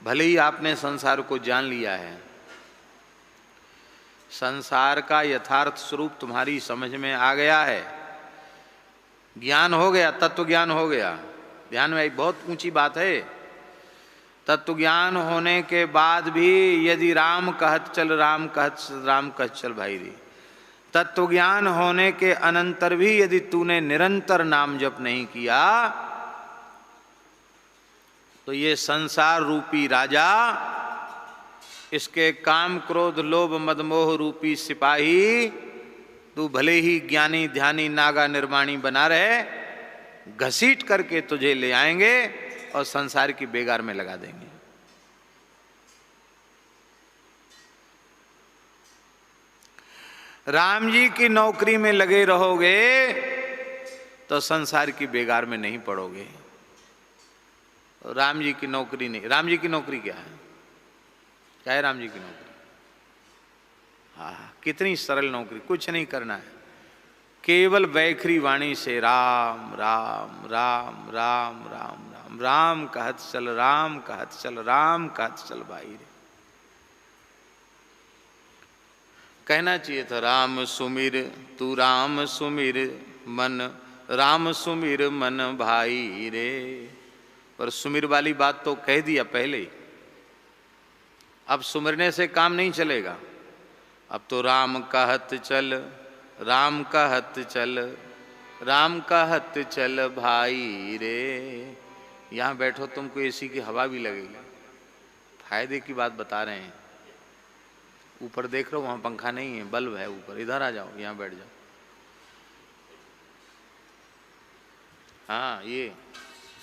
भले ही आपने संसार को जान लिया है, संसार का यथार्थ स्वरूप तुम्हारी समझ में आ गया है, ज्ञान हो गया, तत्व ज्ञान हो गया। ध्यान में, एक बहुत ऊंची बात है, तत्व ज्ञान होने के बाद भी यदि राम कहत चल राम कहत चल भाई रे, तत्व ज्ञान होने के अनंतर भी यदि तूने निरंतर नाम जप नहीं किया तो ये संसार रूपी राजा, इसके काम क्रोध लोभ मदमोह रूपी सिपाही, तू भले ही ज्ञानी ध्यानी नागा निर्माणी बना रहे, घसीट करके तुझे ले आएंगे और संसार की बेगार में लगा देंगे। राम जी की नौकरी में लगे रहोगे तो संसार की बेगार में नहीं पड़ोगे। राम जी की नौकरी नहीं, राम जी की नौकरी क्या है? क्या है राम जी की नौकरी? हाँ, कितनी सरल नौकरी, कुछ नहीं करना है, केवल वैखरी वाणी से राम राम राम राम राम राम राम कहत चल, राम कहत चल, राम कहत चल भाई रे। कहना चाहिए था राम सुमिर तू राम सुमिर मन, राम सुमिर मन भाई रे। पर सुमिर वाली बात तो कह दिया पहले ही, अब सुमिरने से काम नहीं चलेगा। अब तो राम कहत चल, राम कहत चल, राम कहत चल भाई रे। यहाँ बैठो, तुमको एसी की हवा भी लगेगी, फायदे की बात बता रहे हैं। ऊपर देख रहे हो, वहाँ पंखा नहीं है, बल्ब है ऊपर, इधर आ जाओ, यहाँ बैठ जाओ। हाँ, ये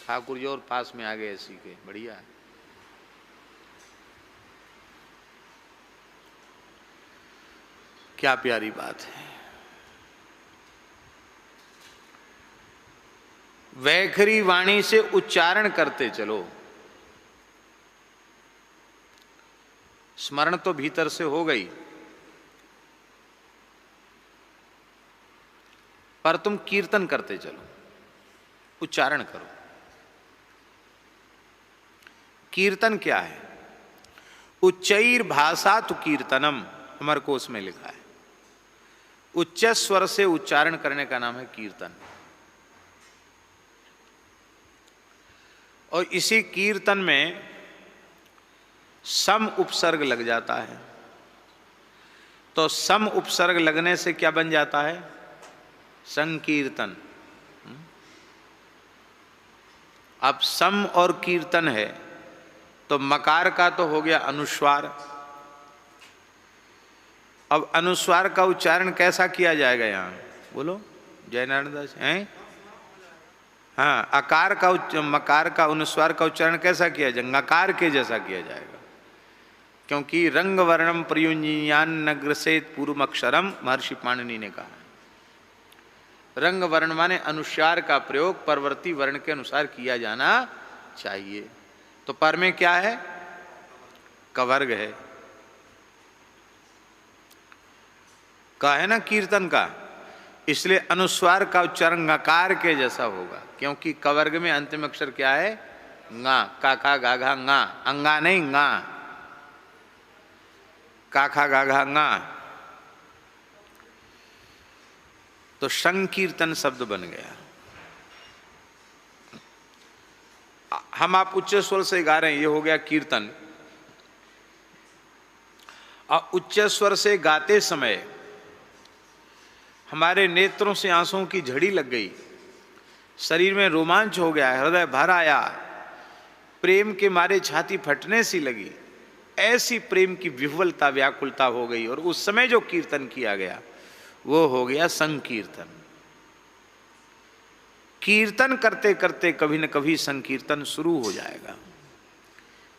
ठाकुर जी और पास में आ गए एसी के, बढ़िया है। क्या प्यारी बात है। वैखरी वाणी से उच्चारण करते चलो। स्मरण तो भीतर से हो गई, पर तुम कीर्तन करते चलो, उच्चारण करो। कीर्तन क्या है? उच्चैर भाषा तो कीर्तनम, अमर कोश में लिखा है। उच्च स्वर से उच्चारण करने का नाम है कीर्तन। और इसी कीर्तन में सम उपसर्ग लग जाता है, तो सम उपसर्ग लगने से क्या बन जाता है? संकीर्तन। अब सम और कीर्तन है तो मकार का तो हो गया अनुस्वार। अब अनुस्वार का उच्चारण कैसा किया जाएगा? यहाँ बोलो जय नारायण दास हैं। हाँ, अकार का मकार का अनुस्वार का उच्चारण कैसा किया जाएगा? नकार के जैसा किया जाएगा, क्योंकि रंग वर्णम प्रयुंजीयान नग्रसेत पूर्व अक्षरम, महर्षि पाणिनि ने कहा। रंग वर्ण माने अनुस्वार का प्रयोग परवर्ती वर्ण के अनुसार किया जाना चाहिए। तो पर में क्या है? कवर्ग है, का है ना कीर्तन का, इसलिए अनुस्वार का उच्चारण नकार के जैसा होगा, क्योंकि कवर्ग में अंतिम अक्षर क्या है? गा, काका गाघा गा, अंगा नहीं गा, काखा गाघा गा। तो संकीर्तन शब्द बन गया। हम आप उच्च स्वर से गा रहे हैं, ये हो गया कीर्तन। और उच्च स्वर से गाते समय हमारे नेत्रों से आंसुओं की झड़ी लग गई, शरीर में रोमांच हो गया, हृदय भर आया, प्रेम के मारे छाती फटने सी लगी, ऐसी प्रेम की विह्वलता व्याकुलता हो गई, और उस समय जो कीर्तन किया गया वो हो गया संकीर्तन। कीर्तन करते करते कभी न कभी संकीर्तन शुरू हो जाएगा।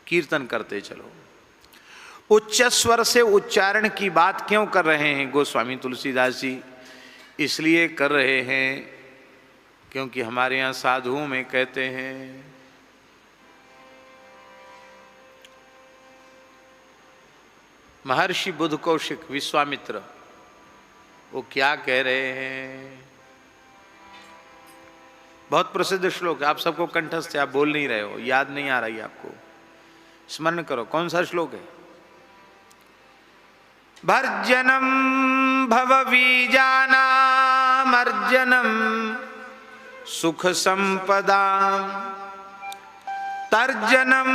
कीर्तन करते चलो। उच्च स्वर से उच्चारण की बात क्यों कर रहे हैं गोस्वामी तुलसीदास जी? इसलिए कर रहे हैं क्योंकि हमारे यहाँ साधुओं में कहते हैं महर्षि बुद्ध कौशिक विश्वामित्र वो क्या कह रहे हैं? बहुत प्रसिद्ध श्लोक है, आप सबको कंठस्थ है, आप बोल नहीं रहे हो, याद नहीं आ रही आपको। स्मरण करो कौन सा श्लोक है। भर्जनम भवबीजानामर्जनम सुख संपदाम तर्जनम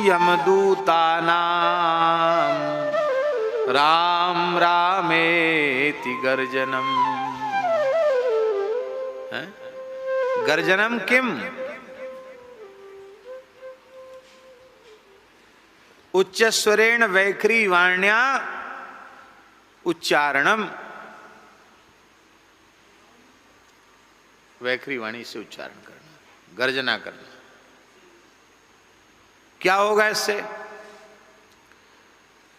यमदूतानाम राम रामेति गर्जनम। गर्जनम किम उच्चस्वरेण वैखरी वाण्या उच्चारणम। वैखरी वाणी से उच्चारण करना, गर्जना करना। क्या होगा इससे?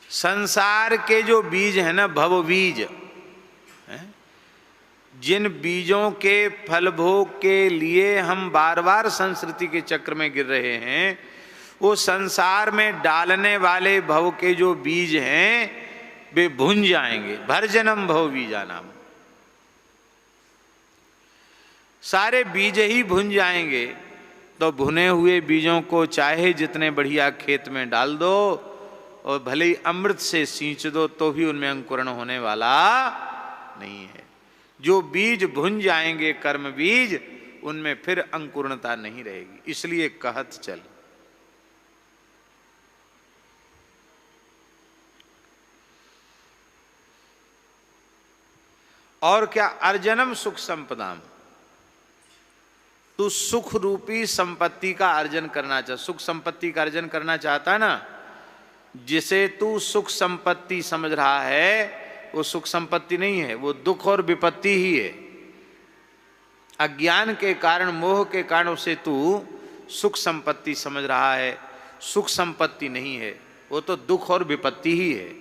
संसार के जो बीज है ना, भव बीज, जिन बीजों के फल भोग के लिए हम बार बार संस्कृति के चक्र में गिर रहे हैं, वो संसार में डालने वाले भव के जो बीज हैं वे भुन जाएंगे। भर्जनम भव बीजा नाम, सारे बीज ही भुन जाएंगे। तो भुने हुए बीजों को चाहे जितने बढ़िया खेत में डाल दो और भले ही अमृत से सींच दो तो भी उनमें अंकुरण होने वाला नहीं है। जो बीज भुन जाएंगे कर्म बीज, उनमें फिर अंकुरणता नहीं रहेगी। इसलिए कहत चल। और क्या? अर्जनम सुख संपदाम, तू सुख रूपी संपत्ति का अर्जन करना चाह, सुख संपत्ति का अर्जन करना चाहता ना, जिसे तू सुख संपत्ति समझ रहा है वो सुख संपत्ति नहीं है, वो दुख और विपत्ति ही है। अज्ञान के कारण, मोह के कारण उसे तू सुख संपत्ति समझ रहा है। सुख संपत्ति नहीं है, वो तो दुख और विपत्ति ही है।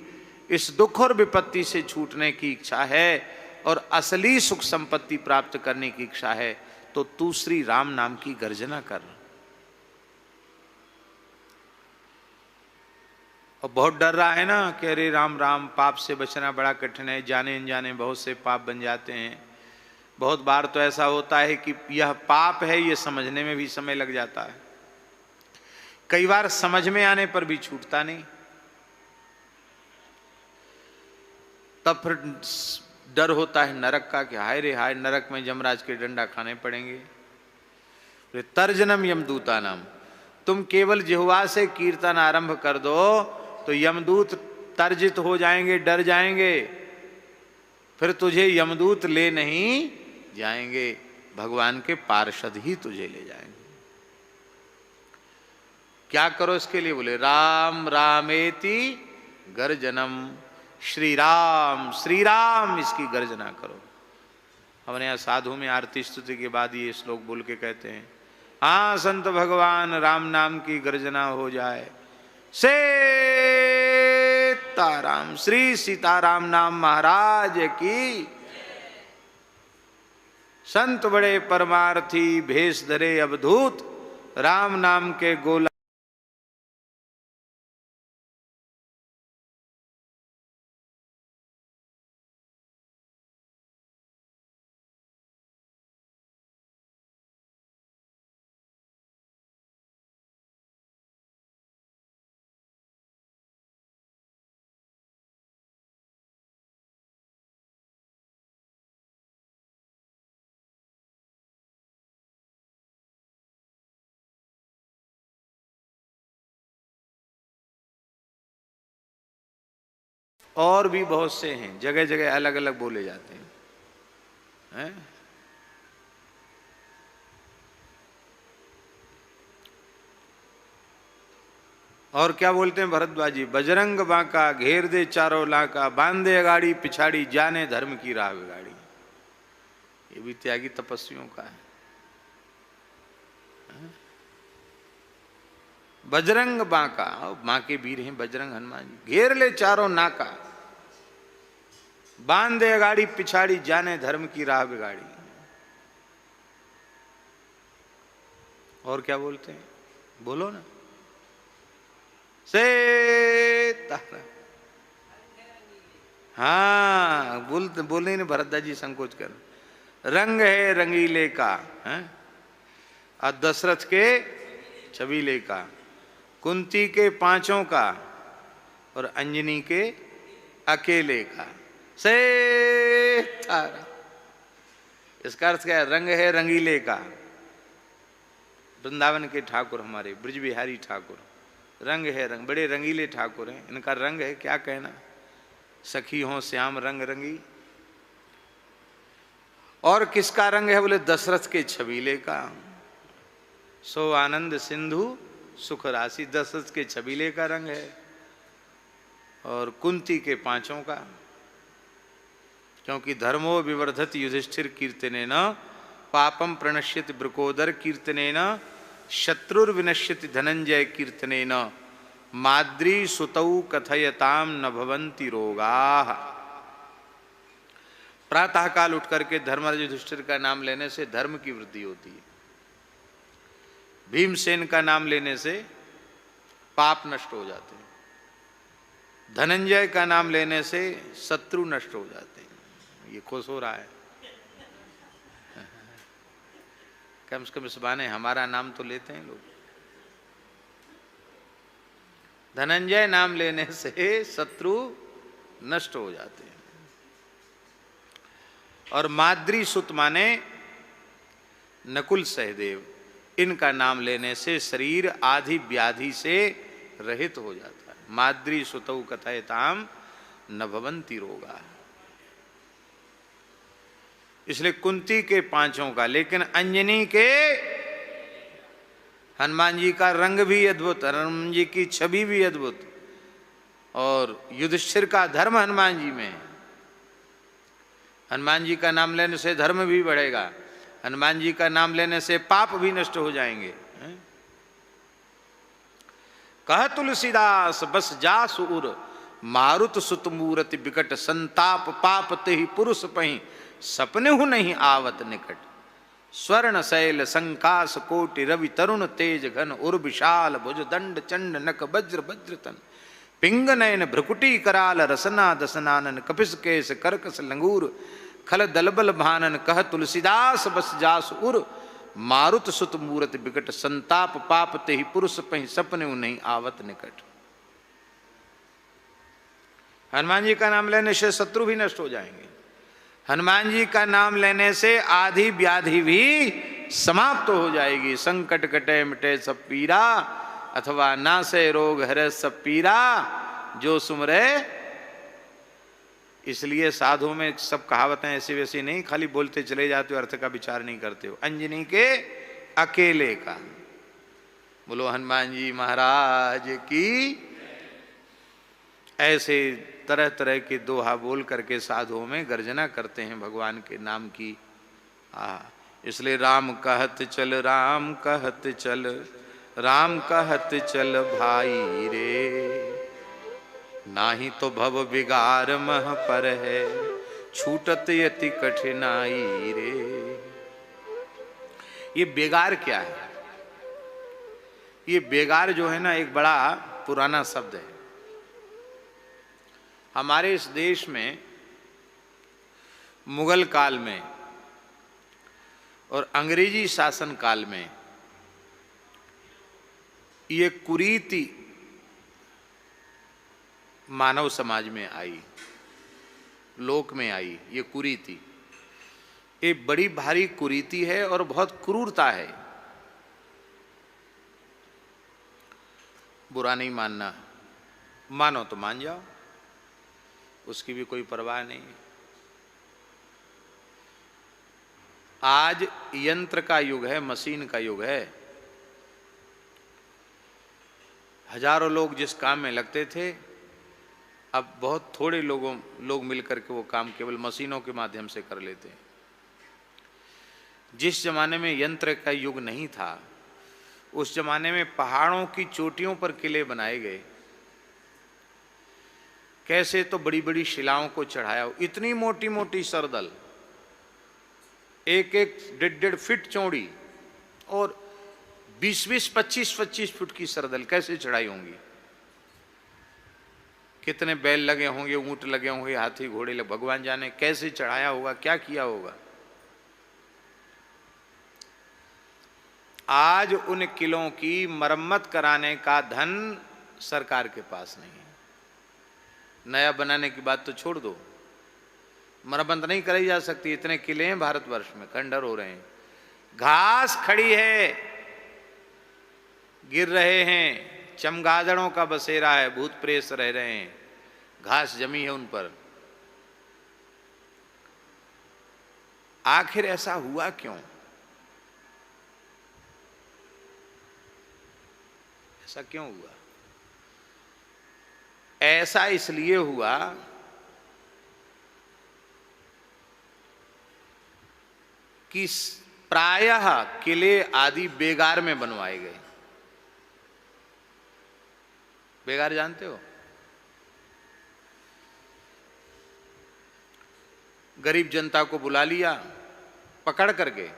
इस दुख और विपत्ति से छूटने की इच्छा है और असली सुख संपत्ति प्राप्त करने की इच्छा है, तो तू श्री राम नाम की गर्जना कर। और बहुत डर रहा है ना कि अरे राम राम, पाप से बचना बड़ा कठिन है, जाने अनजाने बहुत से पाप बन जाते हैं। बहुत बार तो ऐसा होता है कि यह पाप है ये समझने में भी समय लग जाता है, कई बार समझ में आने पर भी छूटता नहीं। तब फिर डर होता है नरक का कि हाय रे हाय, नरक में यमराज के डंडा खाने पड़ेंगे। तर्जनम यमदूता नाम, तुम केवल जिह्वा से कीर्तन आरंभ कर दो तो यमदूत तर्जित हो जाएंगे, डर जाएंगे, फिर तुझे यमदूत ले नहीं जाएंगे, भगवान के पार्षद ही तुझे ले जाएंगे। क्या करो इसके लिए? बोले राम रामेति गर्जनम, श्री राम श्री राम, इसकी गर्जना करो। हमने यहाँ साधु में आरती स्तुति के बाद ये श्लोक बोल के कहते हैं, हाँ संत भगवान राम नाम की गर्जना हो जाए। सीताराम, श्री सीताराम नाम महाराज की। संत बड़े परमार्थी, भेष धरे अवधूत, राम नाम के गोला और भी बहुत से हैं, जगह जगह अलग अलग बोले जाते हैं, और क्या बोलते हैं भरद्वाज जी? बजरंग बांका घेर दे चारों लाका, बांधे अगाड़ी पिछाड़ी, जाने धर्म की राह बिगाड़ी। ये भी त्यागी तपस्वियों का है। बजरंग बांका, मां के वीर हैं बजरंग हनुमान जी। घेर ले चारों नाका, बांधे अगाड़ी पिछाड़ी, जाने धर्म की राह बिगाड़ी। और क्या बोलते हैं? बोलो ना। सीताराम, हाँ बोलने ने भरद्वाज जी संकोच कर। रंग है रंगीले का, और दशरथ के छबीले का। कुंती के पांचों का और अंजनी के अकेले का से थारा। इसका अर्थ क्या है? रंग है रंगीले का। वृंदावन के ठाकुर हमारे ब्रज बिहारी ठाकुर रंग है, रंग बड़े रंगीले ठाकुर हैं। इनका रंग है क्या कहना, सखी हो श्याम रंग रंगी। और किसका रंग है? बोले दशरथ के छबीले का। सो आनंद सिंधु सुख राशि, दशरथ के छबीले का रंग है। और कुंती के पांचों का, क्योंकि धर्मो विवर्धत युधिष्ठिर कीर्तनेन पापम प्रणश्यति ब्रकोदर कीर्तनेन शत्रुर्विनश्यति धनंजय कीर्तनेन माद्री सुतौ कथयताम न भवन्ति रोगाः। प्रातः काल उठ करके धर्मराज युधिष्ठिर का नाम लेने से धर्म की वृद्धि होती है। भीमसेन का नाम लेने से पाप नष्ट हो जाते हैं। धनंजय का नाम लेने से शत्रु नष्ट हो जाते हैं। ये खुश हो रहा है, कम से कम इस बहाने हमारा नाम तो लेते हैं लोग। धनंजय नाम लेने से शत्रु नष्ट हो जाते हैं। और माद्री सुत माने नकुल सहदेव, इनका नाम लेने से शरीर आदि व्याधि से रहित हो जाता है। माद्री सुतौ कथयताम न भवन्ति रोगा। इसलिए कुंती के पांचों का, लेकिन अंजनी के, हनुमान जी का रंग भी अद्भुत, हनुमान जी की छवि भी अद्भुत, और युधिष्ठिर का धर्म हनुमान जी में। हनुमान जी का नाम लेने से धर्म भी बढ़ेगा, हनुमान जी का नाम लेने से पाप भी नष्ट हो जाएंगे। कह तुलसीदास बस जासु उर मारुत सुत मूरति बिकट संताप पाप तेहि पुरुष पही सपने हु नहीं आवत निकट। स्वर्ण शैल संकास कोटि रवि तरुण तेज घन उर विशाल भुज दंड चंड नक वज्र वज्रतन पिंग नयन भ्रकुटी कराल रसना दसनानन कपिस केश करकस लंगूर खल दलबल भानन। कह तुलसीदास बस जास उर मारुत सुत मूरत बिकट संताप पाप तेहि पुरुष पही सपने नहीं आवत निकट। हनुमान जी का नाम लेने से शत्रु भी नष्ट हो जाएंगे, हनुमान जी का नाम लेने से आधी व्याधि भी समाप्त हो जाएगी। संकट कटे मिटे सब पीरा अथवा नासे रोग हरे सब पीरा जो सुमरे। इसलिए साधु में सब कहावतें ऐसी वैसी नहीं, खाली बोलते चले जाते हो, अर्थ का विचार नहीं करते हो। अंजनी के अकेले का। बोलो हनुमान जी महाराज की। ऐसे तरह तरह के दोहा बोल करके साधुओं में गर्जना करते हैं भगवान के नाम की। इसलिए राम कहत चल राम कहत चल राम कहत चल भाई रे। नाही तो भव बिगार मह पर है छूटत यति कठिनाई रे। ये बेगार क्या है? ये बेगार जो है ना, एक बड़ा पुराना शब्द है। हमारे इस देश में मुगल काल में और अंग्रेजी शासन काल में ये कुरीति मानव समाज में आई, लोक में आई। ये कुरीति, ये बड़ी भारी कुरीति है और बहुत क्रूरता है। बुरा नहीं मानना, मानो तो मान जाओ, उसकी भी कोई परवाह नहीं। आज यंत्र का युग है, मशीन का युग है। हजारों लोग जिस काम में लगते थे, अब बहुत थोड़े लोग मिलकर के वो काम केवल मशीनों के माध्यम से कर लेते हैं। जिस जमाने में यंत्र का युग नहीं था, उस जमाने में पहाड़ों की चोटियों पर किले बनाए गए। कैसे? तो बड़ी बड़ी शिलाओं को चढ़ाया, इतनी मोटी मोटी सरदल, एक एक 1.5 फीट चौड़ी और 20-20, 25-25 फुट की सरदल कैसे चढ़ाई होंगी? कितने बैल लगे होंगे, ऊंट लगे होंगे, हाथी घोड़े लगे, भगवान जाने कैसे चढ़ाया होगा, क्या किया होगा। आज उन किलों की मरम्मत कराने का धन सरकार के पास नहीं है। नया बनाने की बात तो छोड़ दो, मरम्मत नहीं कराई जा सकती। इतने किले हैं भारतवर्ष में, खंडर हो रहे हैं, घास खड़ी है, गिर रहे हैं, चमगादड़ों का बसेरा है, भूत प्रेत रह रहे हैं, घास जमी है उन पर। आखिर ऐसा हुआ क्यों? ऐसा क्यों हुआ? ऐसा इसलिए हुआ कि प्रायः किले आदि बेगार में बनवाए गए। बेगार जानते हो? गरीब जनता को बुला लिया पकड़ करके,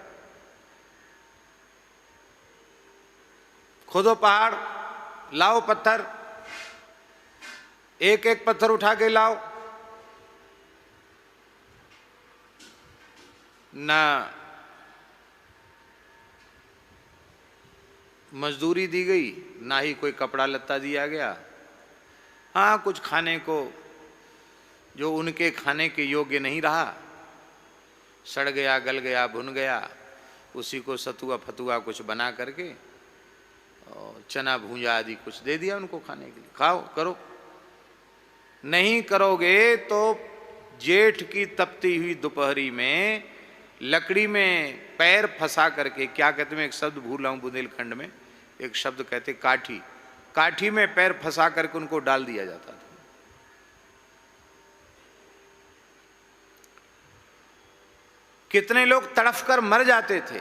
खोदो पहाड़, लाओ पत्थर, एक एक पत्थर उठा के लाओ। ना मजदूरी दी गई, ना ही कोई कपड़ा लत्ता दिया गया। हाँ, कुछ खाने को जो उनके खाने के योग्य नहीं रहा, सड़ गया, गल गया, भुन गया, उसी को सतुआ फतुआ कुछ बना करके और चना भूंजा आदि कुछ दे दिया उनको खाने के लिए, खाओ करो। नहीं करोगे तो जेठ की तपती हुई दोपहरी में लकड़ी में पैर फंसा करके, क्या कहते हैं, एक शब्द भूल रहा हूं, बुंदेलखंड में एक शब्द कहते काठी, काठी में पैर फंसा करके उनको डाल दिया जाता था। कितने लोग तड़फ कर मर जाते थे,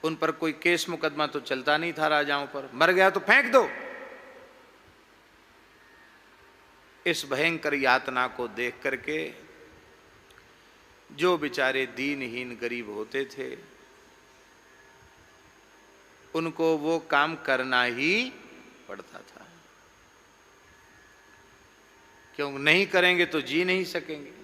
उन पर कोई केस मुकदमा तो चलता नहीं था राजाओं पर, मर गया तो फेंक दो। इस भयंकर यातना को देख करके जो बेचारे दीनहीन गरीब होते थे, उनको वो काम करना ही पड़ता था। क्यों? नहीं करेंगे तो जी नहीं सकेंगे।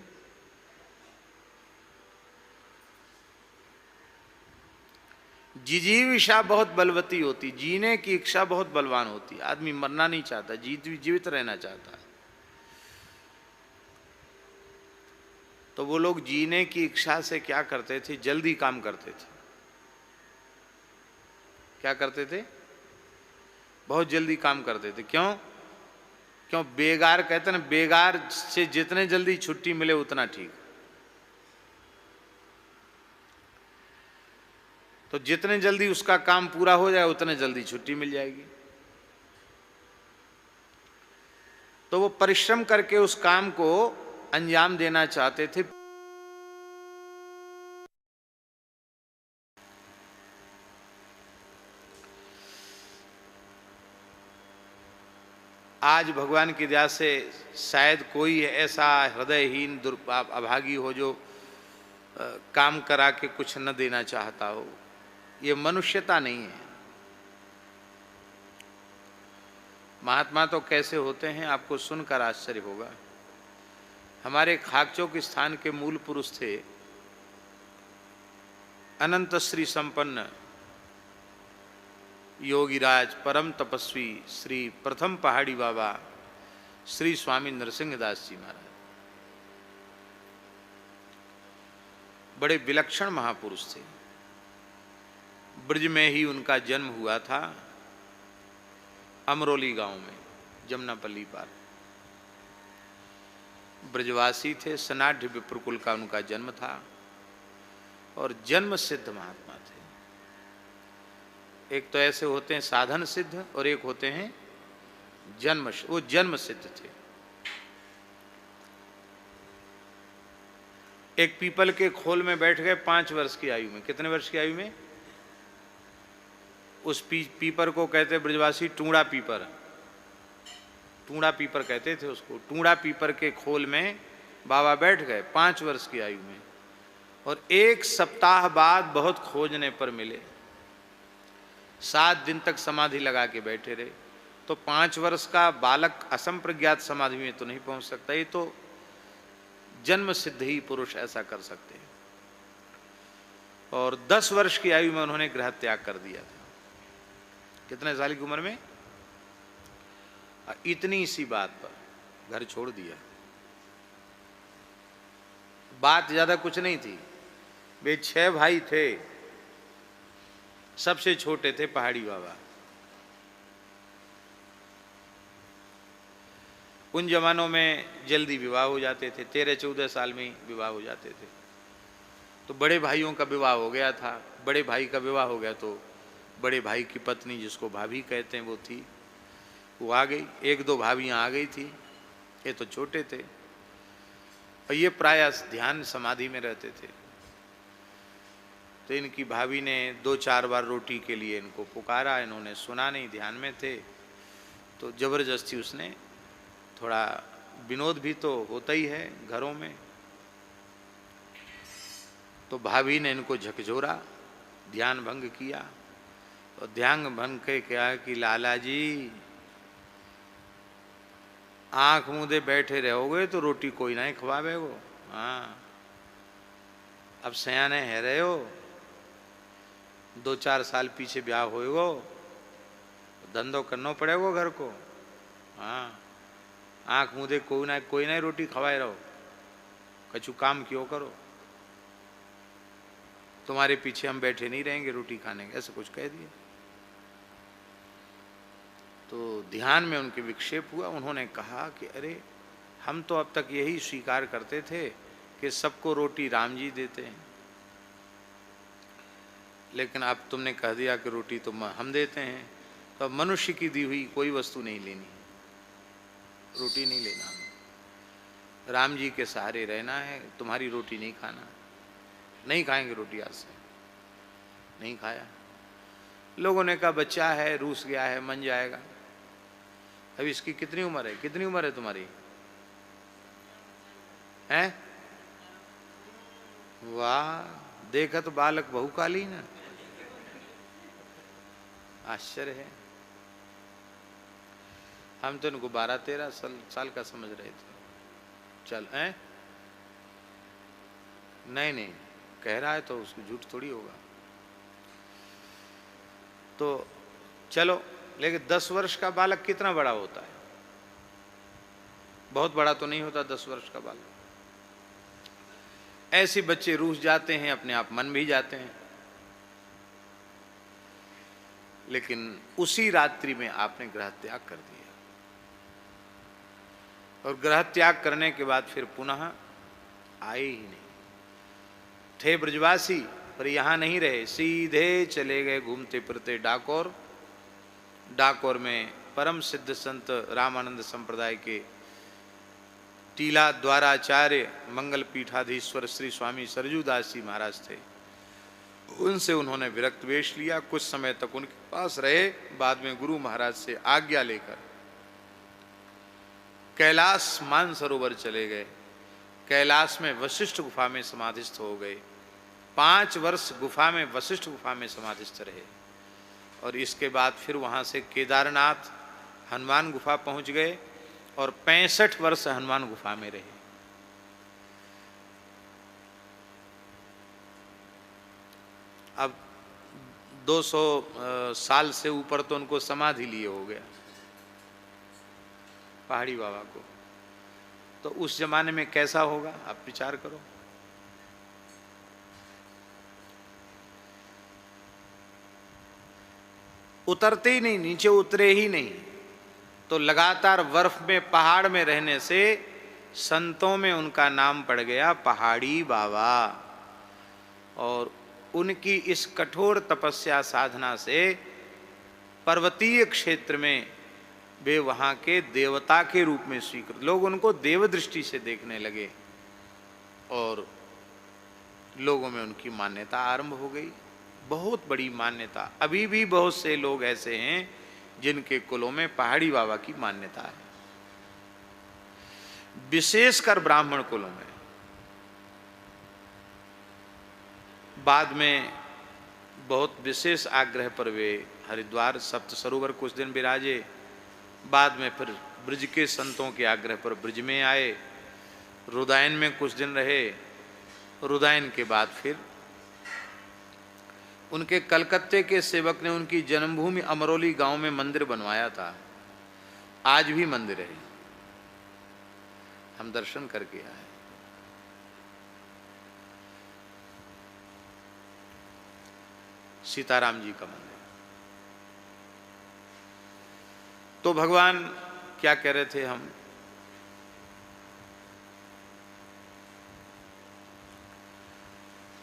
जिजीविषा बहुत बलवती होती, जीने की इच्छा बहुत बलवान होती। आदमी मरना नहीं चाहता, जीवित रहना चाहता है। तो वो लोग जीने की इच्छा से क्या करते थे? जल्दी काम करते थे। क्या करते थे? बहुत जल्दी काम करते थे। क्यों? क्यों? बेगार कहते ना, बेगार से जितने जल्दी छुट्टी मिले उतना ठीक। तो जितने जल्दी उसका काम पूरा हो जाए उतने जल्दी छुट्टी मिल जाएगी। तो वो परिश्रम करके उस काम को अंजाम देना चाहते थे। आज भगवान की दया से शायद कोई ऐसा हृदयहीन अभागी हो जो काम करा के कुछ न देना चाहता हो। ये मनुष्यता नहीं है। महात्मा तो कैसे होते हैं आपको सुनकर आश्चर्य होगा। हमारे खाकचौक स्थान के मूल पुरुष थे अनंत श्री संपन्न योगीराज परम तपस्वी श्री प्रथम पहाड़ी बाबा श्री स्वामी नरसिंहदास जी महाराज। बड़े विलक्षण महापुरुष थे। ब्रज में ही उनका जन्म हुआ था, अमरोली गांव में, जमुनापल्ली पार। ब्रजवासी थे, सनाढ़ विप्रकुल का उनका जन्म था और जन्म सिद्ध महात्मा थे। एक तो ऐसे होते हैं साधन सिद्ध और एक होते हैं जन्म, वो जन्म सिद्ध थे। एक पीपल के खोल में बैठ गए 5 वर्ष की आयु में। कितने वर्ष की आयु में? उस पीपर को कहते ब्रजवासी टूंड़ा पीपर, टूंड़ा पीपर कहते थे उसको। टूंड़ा पीपर के खोल में बाबा बैठ गए 5 वर्ष की आयु में, और 1 सप्ताह बाद बहुत खोजने पर मिले। 7 दिन तक समाधि लगा के बैठे रहे। तो 5 वर्ष का बालक असंप्रज्ञात समाधि में तो नहीं पहुंच सकता, ये तो जन्म सिद्ध ही पुरुष ऐसा कर सकते हैं। और 10 वर्ष की आयु में उन्होंने गृह त्याग कर दिया था। कितने साल की उम्र में? इतनी सी बात पर घर छोड़ दिया। बात ज्यादा कुछ नहीं थी। वे 6 भाई थे, सबसे छोटे थे पहाड़ी बाबा। उन जमानों में जल्दी विवाह हो जाते थे, 13-14 साल में ही विवाह हो जाते थे। तो बड़े भाइयों का विवाह हो गया था। बड़े भाई का विवाह हो गया तो बड़े भाई की पत्नी, जिसको भाभी कहते हैं, वो थी, वो आ गई। 1-2 भाभियाँ आ गई थी, ये तो छोटे थे और ये प्रायः ध्यान समाधि में रहते थे। तो इनकी भाभी ने 2-4 बार रोटी के लिए इनको पुकारा, इन्होंने सुना नहीं, ध्यान में थे। तो जबरदस्ती उसने, थोड़ा विनोद भी तो होता ही है घरों में, तो भाभी ने इनको झकझोरा, ध्यान भंग किया। और ध्यान भंग के क्या कि लाला जी आंख मूंदे बैठे रहोगे तो रोटी कोई ना ही खवावेगो। हाँ, अब सयाने है रहे हो, 2-4 साल पीछे ब्याह होएगो, धंधो करना पड़ेगो घर को। हाँ, आंख मूंदे कोई ना रोटी खवाए रहो, कछु काम क्यों करो, तुम्हारे पीछे हम बैठे नहीं रहेंगे रोटी खाने के, ऐसा कुछ कह दिया। तो ध्यान में उनके विक्षेप हुआ। उन्होंने कहा कि अरे हम तो अब तक यही स्वीकार करते थे कि सबको रोटी राम जी देते हैं, लेकिन अब तुमने कह दिया कि रोटी तो हम देते हैं, तो अब मनुष्य की दी हुई कोई वस्तु नहीं लेनी, रोटी नहीं लेना, हमें राम जी के सहारे रहना है, तुम्हारी रोटी नहीं खाना। नहीं खाएंगे रोटी, आज से नहीं खाया। लोगों ने कहा बच्चा है, रूस गया है, मन जाएगा। अभी इसकी कितनी उम्र है? कितनी उम्र है तुम्हारी? हैं? वाह, देखा तो बालक बहुकालीन है, आश्चर्य है। हम तो इनको 12-13 साल का समझ रहे थे। चल हैं? नहीं, कह रहा है तो उसको झूठ थोड़ी होगा। तो चलो, लेकिन 10 वर्ष का बालक कितना बड़ा होता है? बहुत बड़ा तो नहीं होता 10 वर्ष का बालक। ऐसे बच्चे रूठ जाते हैं, अपने आप मन भी जाते हैं। लेकिन उसी रात्रि में आपने ग्रह त्याग कर दिया, और ग्रह त्याग करने के बाद फिर पुनः आए ही नहीं। थे ब्रजवासी, पर यहाँ नहीं रहे, सीधे चले गए घूमते फिरते डाकोर। डाकोर में परम सिद्ध संत रामानंद संप्रदाय के टीला द्वाराचार्य मंगल पीठाधीश्वर श्री स्वामी सरजूदास जी महाराज थे। उनसे उन्होंने विरक्त वेश लिया, कुछ समय तक उनके पास रहे। बाद में गुरु महाराज से आज्ञा लेकर कैलाश मानसरोवर चले गए। कैलाश में वशिष्ठ गुफा में समाधिस्थ हो गए। 5 वर्ष गुफा में, वशिष्ठ गुफा में समाधिस्थ रहे। और इसके बाद फिर वहाँ से केदारनाथ हनुमान गुफा पहुँच गए और 65 वर्ष हनुमान गुफा में रहे। अब 200 साल से ऊपर तो उनको समाधि लिए हो गया पहाड़ी बाबा को। तो उस जमाने में कैसा होगा आप विचार करो। उतरते ही नहीं, नीचे उतरे ही नहीं। तो लगातार बर्फ में, पहाड़ में रहने से संतों में उनका नाम पड़ गया पहाड़ी बाबा। और उनकी इस कठोर तपस्या साधना से पर्वतीय क्षेत्र में वे वहाँ के देवता के रूप में स्वीकृत, लोग उनको देव दृष्टि से देखने लगे और लोगों में उनकी मान्यता आरंभ हो गई, बहुत बड़ी मान्यता। अभी भी बहुत से लोग ऐसे हैं जिनके कुलों में पहाड़ी बाबा की मान्यता है, विशेषकर ब्राह्मण कुलों में। बाद में बहुत विशेष आग्रह पर वे हरिद्वार सप्त सरोवर कुछ दिन विराजे। बाद में फिर ब्रज के संतों के आग्रह पर ब्रज में आए, रुदायन में कुछ दिन रहे। रुदायन के बाद फिर उनके कलकत्ते के सेवक ने उनकी जन्मभूमि अमरोली गांव में मंदिर बनवाया था। आज भी मंदिर है, हम दर्शन करके आए। सीताराम जी का मंदिर। तो भगवान क्या कह रहे थे हम,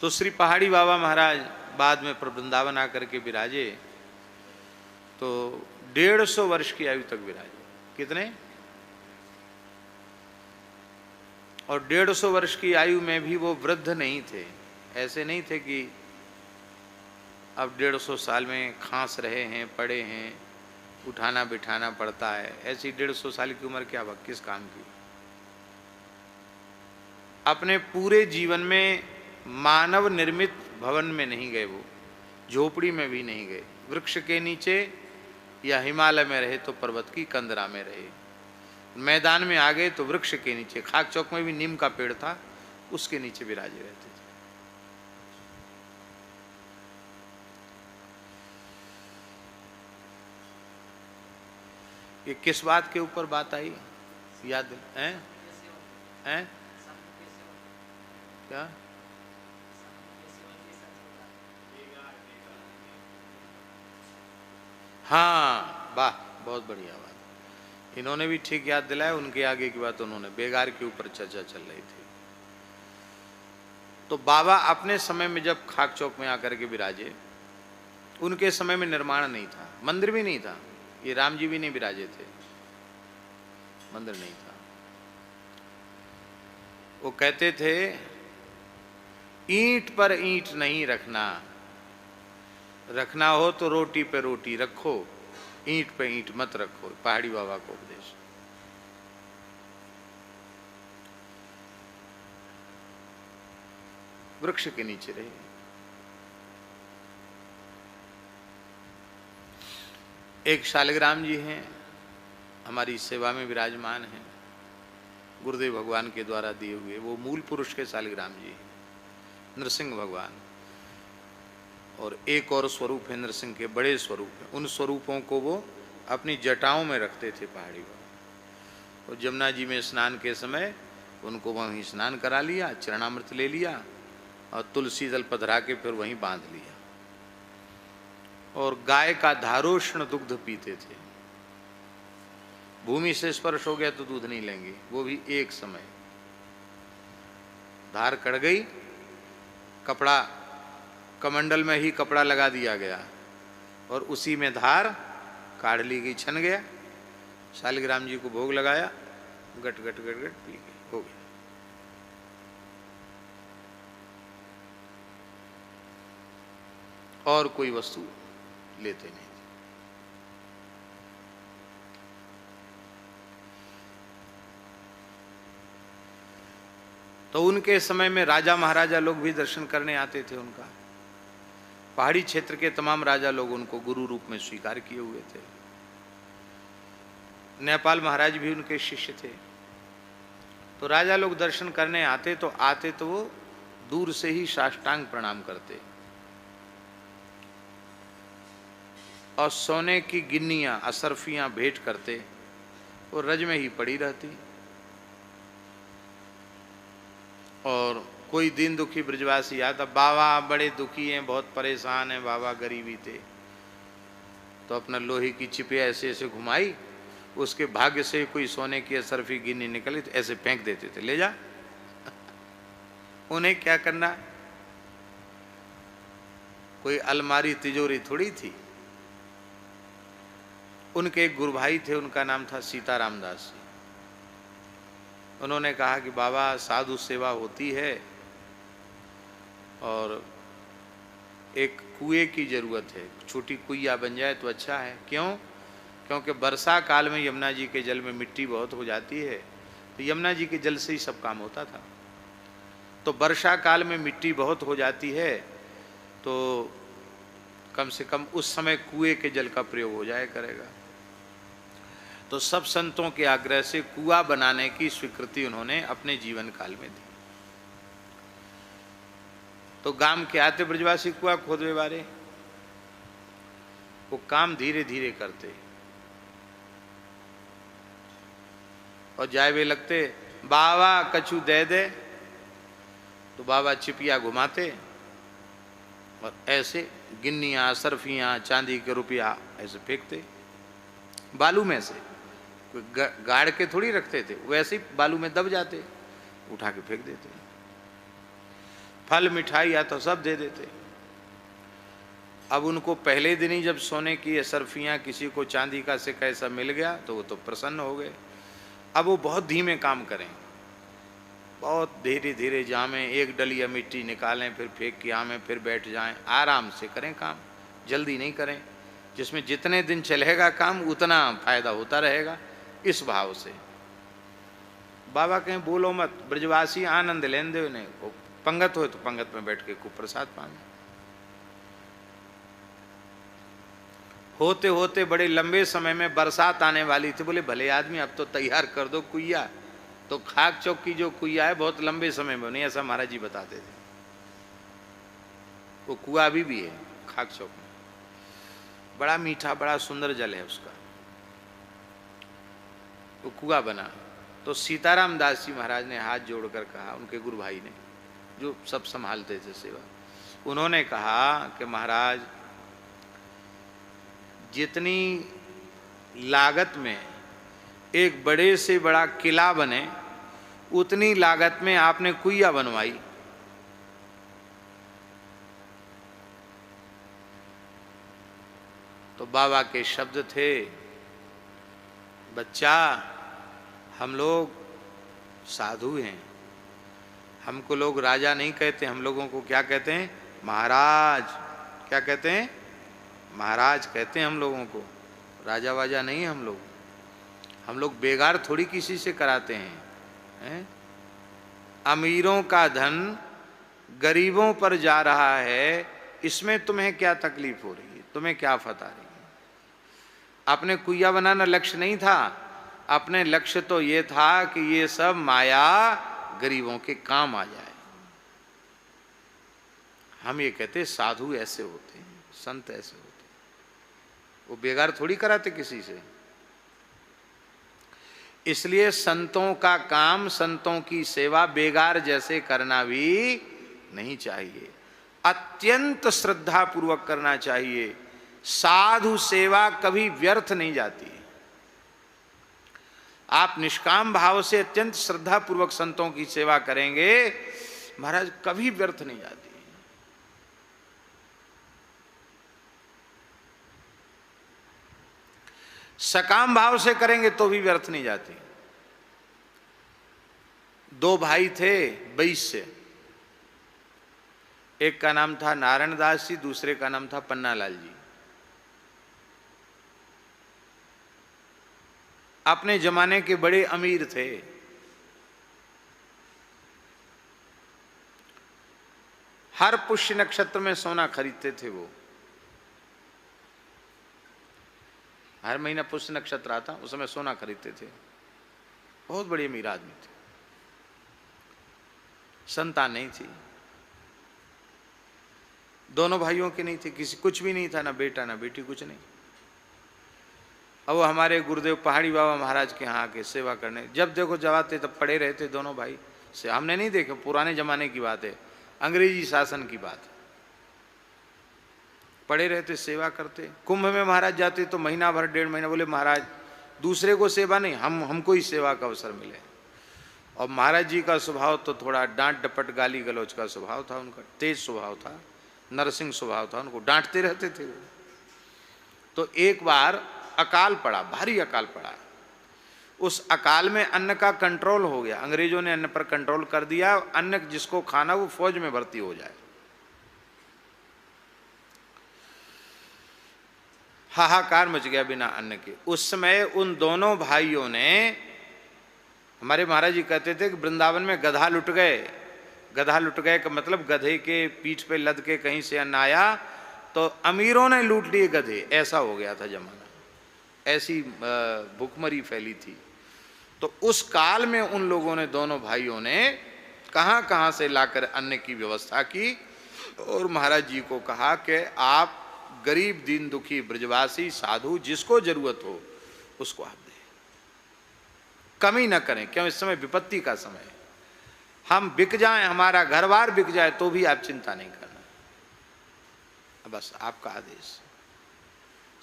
तो श्री पहाड़ी बाबा महाराज बाद में वृंदावन आकर के विराजे तो 150 वर्ष की आयु तक विराजे। कितने? और 150 वर्ष की आयु में भी वो वृद्ध नहीं थे। ऐसे नहीं थे कि अब 150 साल में खांस रहे हैं, पड़े हैं, उठाना बिठाना पड़ता है। ऐसी 150 साल की उम्र क्या वक्त किस काम की। अपने पूरे जीवन में मानव निर्मित भवन में नहीं गए, वो झोपड़ी में भी नहीं गए, वृक्ष के नीचे या हिमालय में रहे तो पर्वत की कंदरा में रहे, मैदान में आ गए तो वृक्ष के नीचे, खाक चौक में भी नीम का पेड़ था उसके नीचे विराजे रहते थे। ये किस बात के ऊपर बात आई याद है? हैं? क्या? हाँ, वाह, बहुत बढ़िया बात। इन्होंने भी ठीक याद दिलाया। उनके आगे की बात उन्होंने, बेगार के ऊपर चर्चा चल रही थी। तो बाबा अपने समय में जब खाक चौक में आकर के विराजे, उनके समय में निर्माण नहीं था, मंदिर भी नहीं था, ये राम जी भी नहीं विराजे थे, मंदिर नहीं था। वो कहते थे ईंट पर ईंट नहीं रखना, रखना हो तो रोटी पे रोटी रखो, ईंट पे ईंट मत रखो। पहाड़ी बाबा को उपदेश। वृक्ष के नीचे रहे। एक शालिग्राम जी हैं, हमारी सेवा में विराजमान हैं, गुरुदेव भगवान के द्वारा दिए हुए। वो मूल पुरुष के शालिग्राम जी हैं, नरसिंह भगवान। और एक और स्वरूप है नरसिंह के, बड़े स्वरूप हैं। उन स्वरूपों को वो अपनी जटाओं में रखते थे पहाड़ी बाबा। और जमुना जी में स्नान के समय उनको वहीं स्नान करा लिया, चरणामृत ले लिया और तुलसी जल पधरा के फिर वहीं बांध लिया। और गाय का धारोष्ण दुग्ध पीते थे। भूमि से स्पर्श हो गया तो दूध नहीं लेंगे, वो भी एक समय। धार कड़ गई, कपड़ा कमंडल में ही कपड़ा लगा दिया गया और उसी में धार काढ़ ली गई, छन गया। शालिग्राम जी को भोग लगाया, गट गट गट गट पी गई, हो गया। और कोई वस्तु लेते नहीं। तो उनके समय में राजा महाराजा लोग भी दर्शन करने आते थे उनका। पहाड़ी क्षेत्र के तमाम राजा लोग उनको गुरु रूप में स्वीकार किए हुए थे। नेपाल महाराज भी उनके शिष्य थे। तो राजा लोग दर्शन करने आते तो वो दूर से ही साष्टांग प्रणाम करते और सोने की गिन्नियां, असरफियां भेंट करते। वो रज में ही पड़ी रहती। और कोई दिन दुखी ब्रजवासी आता, बाबा बड़े दुखी हैं, बहुत परेशान हैं बाबा, गरीबी थे। तो अपना लोहे की चिपिया ऐसे ऐसे घुमाई, उसके भाग्य से कोई सोने की असरफी गिन्नी निकली तो ऐसे फेंक देते थे, ले जा। उन्हें क्या करना, कोई अलमारी तिजोरी थोड़ी थी। उनके एक गुरु भाई थे, उनका नाम था सीताराम दास जी। उन्होंने कहा कि बाबा साधु सेवा होती है और एक कुएं की जरूरत है, छोटी कुइया बन जाए तो अच्छा है। क्यों? क्योंकि वर्षा काल में यमुना जी के जल में मिट्टी बहुत हो जाती है, तो यमुना जी के जल से ही सब काम होता था। तो वर्षा काल में मिट्टी बहुत हो जाती है तो कम से कम उस समय कुएं के जल का प्रयोग हो जाया करेगा। तो सब संतों के आग्रह से कुआं बनाने की स्वीकृति उन्होंने अपने जीवन काल में दी। तो गांव के आते ब्रजवासी कुआ खोदवे वाले, वो काम धीरे धीरे करते और जाए वे लगते, बाबा कछु दे दे, तो बाबा चिपिया घुमाते और ऐसे गिन्नियाँ सरफियाँ चांदी के रुपया ऐसे फेंकते बालू में से, गाड़ के थोड़ी रखते थे, वैसे ही बालू में दब जाते, उठा के फेंक देते। फल मिठाई या तो सब दे देते। अब उनको पहले दिन ही जब सोने की सरफियाँ किसी को चांदी का सिक्का ऐसा मिल गया तो वो तो प्रसन्न हो गए। अब वो बहुत धीमे काम करें, बहुत धीरे धीरे जामें, एक डलिया मिट्टी निकालें, फिर फेंक के आमें, फिर बैठ जाएं, आराम से करें काम, जल्दी नहीं करें। जिसमें जितने दिन चलेगा काम उतना फायदा होता रहेगा, इस भाव से। बाबा कहें बोलो मत, ब्रजवासी आनंद लेन दे, उन्हें पंगत हो तो पंगत में बैठ के खूब प्रसाद पाने। होते होते बड़े लंबे समय में बरसात आने वाली थी, बोले भले आदमी अब तो तैयार कर दो कुइया। तो खाक चौक की जो कुइया है बहुत लंबे समय में नहीं, ऐसा महाराज जी बताते थे। वो कुआ अभी भी है खाक चौक में, बड़ा मीठा बड़ा सुंदर जल है उसका। वो कुआ बना तो सीताराम दास जी महाराज ने हाथ जोड़कर कहा, उनके गुरु भाई ने जो सब संभालते थे सेवा, उन्होंने कहा कि महाराज जितनी लागत में एक बड़े से बड़ा किला बने उतनी लागत में आपने कुइया बनवाई। तो बाबा के शब्द थे, बच्चा हम लोग साधु हैं, हमको लोग राजा नहीं कहते, हम लोगों को क्या कहते हैं? महाराज। क्या कहते हैं? महाराज कहते हैं हम लोगों को, राजा वाजा नहीं है हम लोग बेगार थोड़ी किसी से कराते हैं, हैं? अमीरों का धन गरीबों पर जा रहा है, इसमें तुम्हें क्या तकलीफ हो रही है, तुम्हें क्या फता रही है? अपने कुइया बनाना लक्ष्य नहीं था, अपने लक्ष्य तो ये था कि ये सब माया गरीबों के काम आ जाए। हम ये कहते साधु ऐसे होते हैं, संत ऐसे होते हैं, वो बेगार थोड़ी कराते किसी से। इसलिए संतों का काम, संतों की सेवा बेगार जैसे करना भी नहीं चाहिए, अत्यंत श्रद्धा पूर्वक करना चाहिए। साधु सेवा कभी व्यर्थ नहीं जाती। आप निष्काम भाव से अत्यंत श्रद्धा पूर्वक संतों की सेवा करेंगे, महाराज कभी व्यर्थ नहीं जाती। सकाम भाव से करेंगे तो भी व्यर्थ नहीं जाती। दो भाई थे 22 से, एक का नाम था नारायण दास जी, दूसरे का नाम था पन्नालाल जी। अपने जमाने के बड़े अमीर थे। हर पुष्य नक्षत्र में सोना खरीदते थे वो। हर महीना पुष्य नक्षत्र आता, उस समय सोना खरीदते थे। बहुत बड़े अमीर आदमी थे। संतान नहीं थी, दोनों भाइयों की नहीं थी, किसी कुछ भी नहीं था, ना बेटा ना बेटी, कुछ नहीं। अब वो हमारे गुरुदेव पहाड़ी बाबा महाराज के यहाँ आके सेवा करने, जब देखो जब आते तब पड़े रहते दोनों भाई से। हमने नहीं देखे, पुराने जमाने की बात है, अंग्रेजी शासन की बात है। पड़े रहते, सेवा करते। कुंभ में महाराज जाते तो महीना भर 1.5 महीना, बोले महाराज दूसरे को सेवा नहीं, हमको ही सेवा का अवसर मिले। और महाराज जी का स्वभाव तो थोड़ा डांट डपट गाली गलौज का स्वभाव था उनका, तेज स्वभाव था, नरसिंह स्वभाव था, उनको डांटते रहते थे वो। तो एक बार अकाल पड़ा, भारी अकाल पड़ा। उस अकाल में अन्न का कंट्रोल हो गया, अंग्रेजों ने अन्न पर कंट्रोल कर दिया। अन्न जिसको खाना वो फौज में भर्ती हो जाए। हाहाकार मच गया बिना अन्न के। उस समय उन दोनों भाइयों ने, हमारे महाराज जी कहते थे कि वृंदावन में गधा लुट गए। गधा लुट गए का मतलब गधे के पीठ पे लद के कहीं से अन्न आया तो अमीरों ने लूट लिए गधे, ऐसा हो गया था जमाना। ऐसी भुखमरी फैली थी। तो उस काल में उन लोगों ने, दोनों भाइयों ने कहाँ कहाँ से लाकर अन्न की व्यवस्था की और महाराज जी को कहा कि आप गरीब दीन दुखी ब्रजवासी साधु जिसको जरूरत हो उसको आप दें, कमी न करें। क्यों? इस समय विपत्ति का समय है। हम बिक जाएं, हमारा घर बार बिक जाए तो भी आप चिंता नहीं करना, बस आपका आदेश।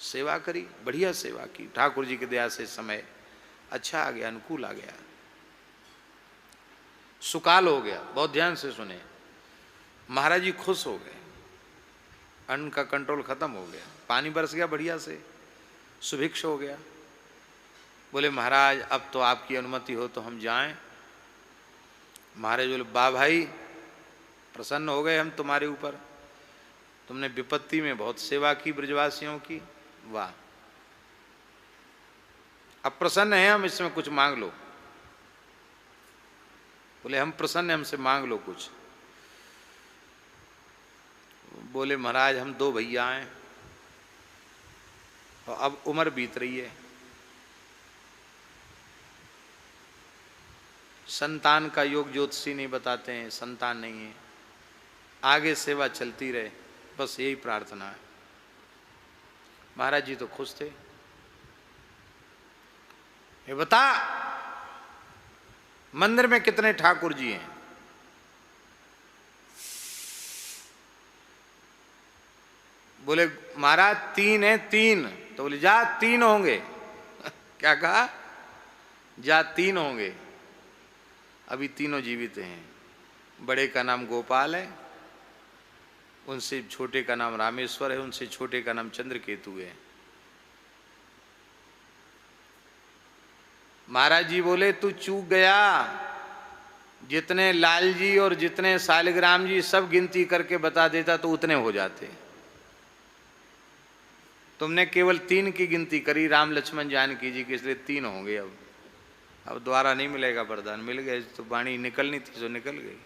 सेवा करी, बढ़िया सेवा की, ठाकुर जी की दया से समय अच्छा आ गया, अनुकूल आ गया, सुकाल हो गया। बहुत ध्यान से सुने, महाराज जी खुश हो गए, अन्न का कंट्रोल खत्म हो गया, पानी बरस गया बढ़िया से, सुभिक्ष हो गया। बोले महाराज अब तो आपकी अनुमति हो तो हम जाएं। महाराज बोले वाह भाई, प्रसन्न हो गए हम तुम्हारे ऊपर, तुमने विपत्ति में बहुत सेवा की ब्रजवासियों की, वाह। अब प्रसन्न हैं हम, इसमें कुछ मांग लो। बोले हम प्रसन्न हैं, हमसे मांग लो कुछ। बोले महाराज हम दो भैया हैं और अब उम्र बीत रही है, संतान का योग ज्योतिषी नहीं बताते हैं, संतान नहीं है, आगे सेवा चलती रहे, बस यही प्रार्थना है। महाराज जी तो खुश थे। ये बता मंदिर में कितने ठाकुर जी हैं? बोले महाराज 3 हैं, 3। तो बोले जा 3 होंगे। क्या कहा? जा 3 होंगे। अभी तीनों जीवित हैं। बड़े का नाम गोपाल है, उनसे छोटे का नाम रामेश्वर है, उनसे छोटे का नाम चंद्रकेतु है। महाराज जी बोले तू चूक गया, जितने लाल जी और जितने शालिग्राम जी सब गिनती करके बता देता तो उतने हो जाते। तुमने केवल 3 की गिनती करी, राम लक्ष्मण जानकी जी की, इसलिए 3 होंगे। अब दोबारा नहीं मिलेगा वरदान, मिल गए तो वाणी निकलनी थी तो निकल गई।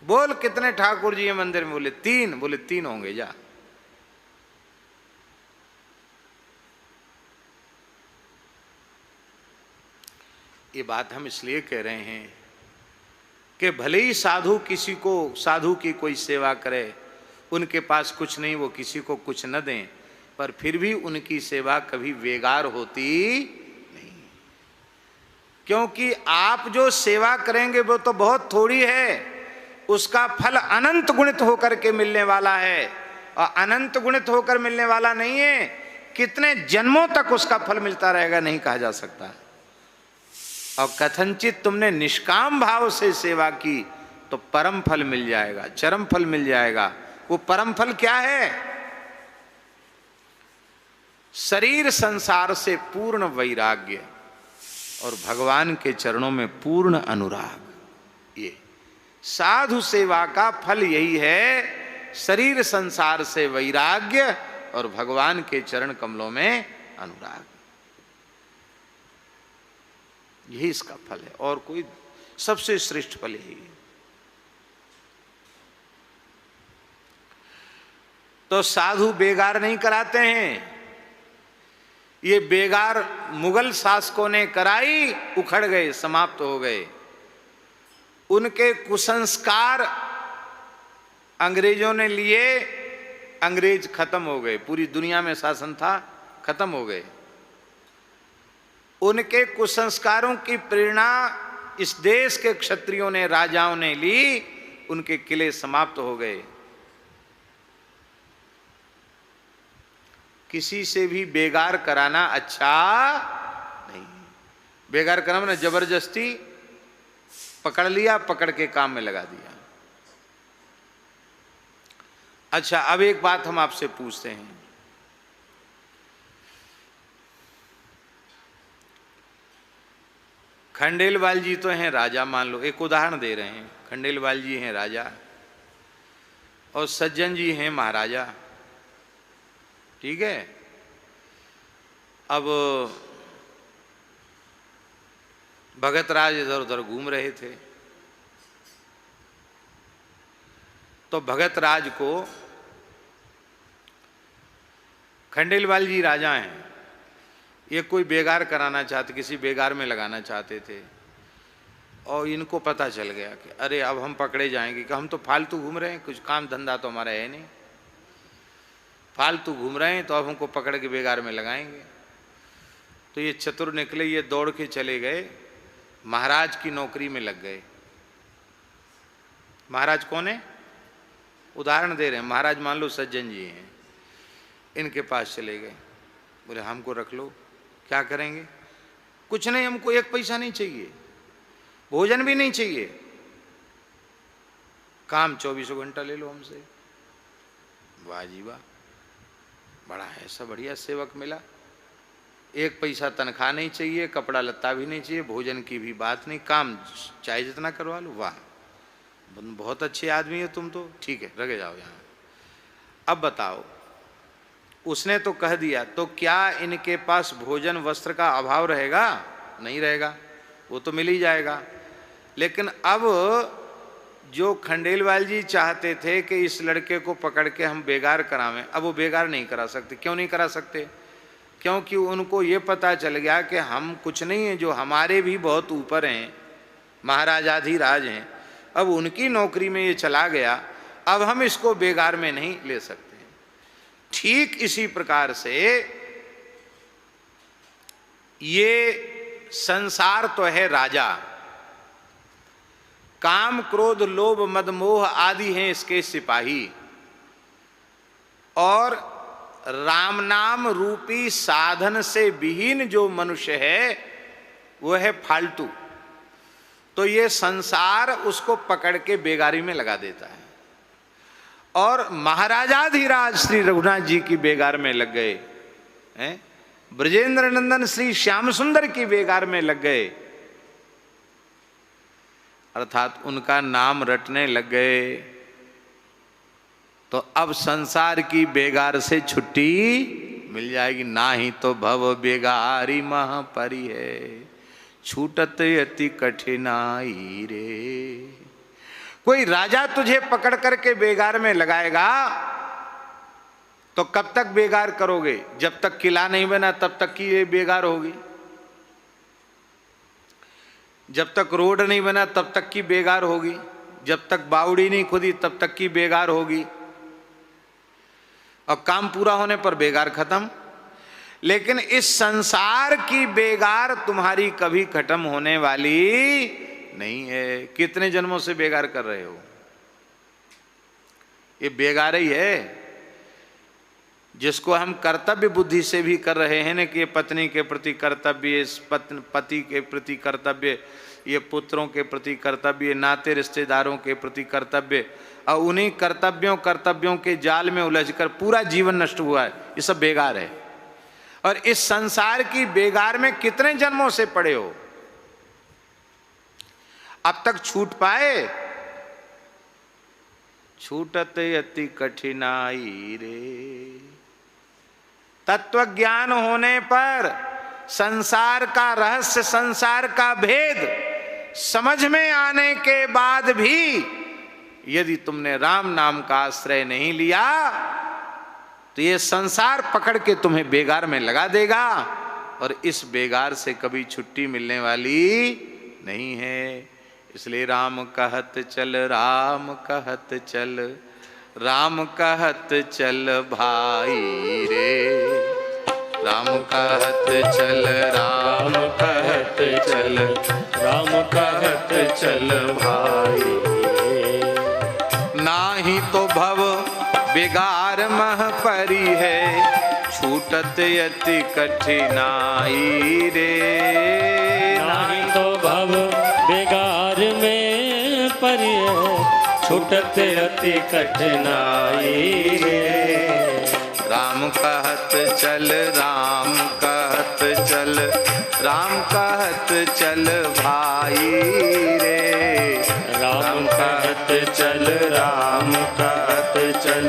बोल कितने ठाकुर जी हैं मंदिर में? बोले 3। बोले 3 होंगे जा। ये बात हम इसलिए कह रहे हैं कि भले ही साधु किसी को, साधु की कोई सेवा करे, उनके पास कुछ नहीं, वो किसी को कुछ न दें, पर फिर भी उनकी सेवा कभी बेकार होती नहीं। क्योंकि आप जो सेवा करेंगे वो तो बहुत थोड़ी है, उसका फल अनंत गुणित होकर के मिलने वाला है। और अनंत गुणित होकर मिलने वाला नहीं है, कितने जन्मों तक उसका फल मिलता रहेगा नहीं कहा जा सकता। और कथनचित तुमने निष्काम भाव से सेवा की तो परम फल मिल जाएगा, चरम फल मिल जाएगा। वो परम फल क्या है? शरीर संसार से पूर्ण वैराग्य और भगवान के चरणों में पूर्ण अनुराग। ये साधु सेवा का फल यही है, शरीर संसार से वैराग्य और भगवान के चरण कमलों में अनुराग। यही इसका फल है, और कोई सबसे श्रेष्ठ फल यही है। तो साधु बेगार नहीं कराते हैं, ये बेगार मुगल शासकों ने कराई, उखड़ गए, समाप्त हो गए। उनके कुसंस्कार अंग्रेजों ने लिए, अंग्रेज खत्म हो गए, पूरी दुनिया में शासन था, खत्म हो गए। उनके कुसंस्कारों की प्रेरणा इस देश के क्षत्रियों ने, राजाओं ने ली, उनके किले समाप्त हो गए। किसी से भी बेगार कराना अच्छा नहीं। बेगार कराना मैंने जबरदस्ती पकड़ लिया, पकड़ के काम में लगा दिया। अच्छा, अब एक बात हम आपसे पूछते हैं, खंडेलवाल जी तो हैं राजा, मान लो, एक उदाहरण दे रहे हैं, खंडेलवाल जी हैं राजा और सज्जन जी हैं महाराजा, ठीक है। अब भगत राज इधर उधर घूम रहे थे, तो भगत राज को, खंडेलवाल जी राजा हैं, ये कोई बेगार कराना चाहते, किसी बेगार में लगाना चाहते थे, और इनको पता चल गया कि अरे अब हम पकड़े जाएंगे, कि हम तो फालतू घूम रहे हैं, कुछ काम धंधा तो हमारा है नहीं, फालतू घूम रहे हैं, तो अब हमको पकड़ के बेगार में लगाएंगे। तो ये चतुर निकले, ये दौड़ के चले गए, महाराज की नौकरी में लग गए। महाराज कौन है? उदाहरण दे रहे हैं, महाराज मान लो सज्जन जी हैं, इनके पास चले गए, बोले हमको रख लो। क्या करेंगे? कुछ नहीं, हमको एक पैसा नहीं चाहिए, भोजन भी नहीं चाहिए, काम 24 घंटा ले लो हमसे। वाह जी वाह, बड़ा ऐसा बढ़िया सेवक मिला। एक पैसा तनख्वाह नहीं चाहिए, कपड़ा लत्ता भी नहीं चाहिए, भोजन की भी बात नहीं, काम चाहे जितना करवा लो। वाह, बहुत अच्छे आदमी हो तुम तो, ठीक है रखे जाओ यहाँ। अब बताओ, उसने तो कह दिया, तो क्या इनके पास भोजन वस्त्र का अभाव रहेगा? नहीं रहेगा, वो तो मिल ही जाएगा। लेकिन अब जो खंडेलवाल जी चाहते थे कि इस लड़के को पकड़ के हम बेगार करावें, अब वो बेगार नहीं करा सकते। क्यों नहीं करा सकते? क्योंकि उनको ये पता चल गया कि हम कुछ नहीं है, जो हमारे भी बहुत ऊपर हैं, महाराजाधिराज हैं, अब उनकी नौकरी में ये चला गया, अब हम इसको बेगार में नहीं ले सकते। ठीक इसी प्रकार से ये संसार तो है राजा, काम क्रोध लोभ मद मोह आदि हैं इसके सिपाही, और राम नाम रूपी साधन से विहीन जो मनुष्य है वो है फालतू। तो ये संसार उसको पकड़ के बेगारी में लगा देता है। और महाराजाधिराज श्री रघुनाथ जी की बेगार में लग गए हैं, ब्रजेंद्र नंदन श्री श्याम सुंदर की बेगार में लग गए, अर्थात उनका नाम रटने लग गए। तो अब संसार की बेगार से छुट्टी मिल जाएगी। ना ही तो भव बेगारी मह परी है, छूटत अति कठिनाई रे। कोई राजा तुझे पकड़ करके बेगार में लगाएगा तो कब तक बेगार करोगे? जब तक किला नहीं बना तब तक की ये बेगार होगी, जब तक रोड नहीं बना तब तक की बेगार होगी, जब तक बावड़ी नहीं खुदी तब तक की बेगार होगी, और काम पूरा होने पर बेगार खत्म। लेकिन इस संसार की बेगार तुम्हारी कभी खत्म होने वाली नहीं है। कितने जन्मों से बेगार कर रहे हो? ये बेगार ही है, जिसको हम कर्तव्य बुद्धि से भी कर रहे हैं ना, कि ये पत्नी के प्रति कर्तव्य, पति के प्रति कर्तव्य, ये पुत्रों के प्रति कर्तव्य, नाते रिश्तेदारों के प्रति कर्तव्य, और उन्हीं कर्तव्यों के जाल में उलझकर पूरा जीवन नष्ट हुआ है। ये सब बेगार है। और इस संसार की बेगार में कितने जन्मों से पड़े हो, अब तक छूट पाए? छूटत अति कठिनाई रे। तत्व ज्ञान होने पर संसार का रहस्य, संसार का भेद समझ में आने के बाद भी यदि तुमने राम नाम का आश्रय नहीं लिया तो ये संसार पकड़ के तुम्हें बेगार में लगा देगा, और इस बेगार से कभी छुट्टी मिलने वाली नहीं है। इसलिए राम कहत चल, राम कहत चल, राम कहत चल भाई रे। राम कहत चल, राम कहत चल, राम कहत चल भाई रे। नाही तो भव बेगार मह परी है, छूटत अति कठिनाई रे। नाही तो भव बेगार में परी है, छूटत अति कठिनाई रे। राम कहत चल, राम कहत चल, राम कहत चल भाई रे। राम कहत चल, राम कहत चल,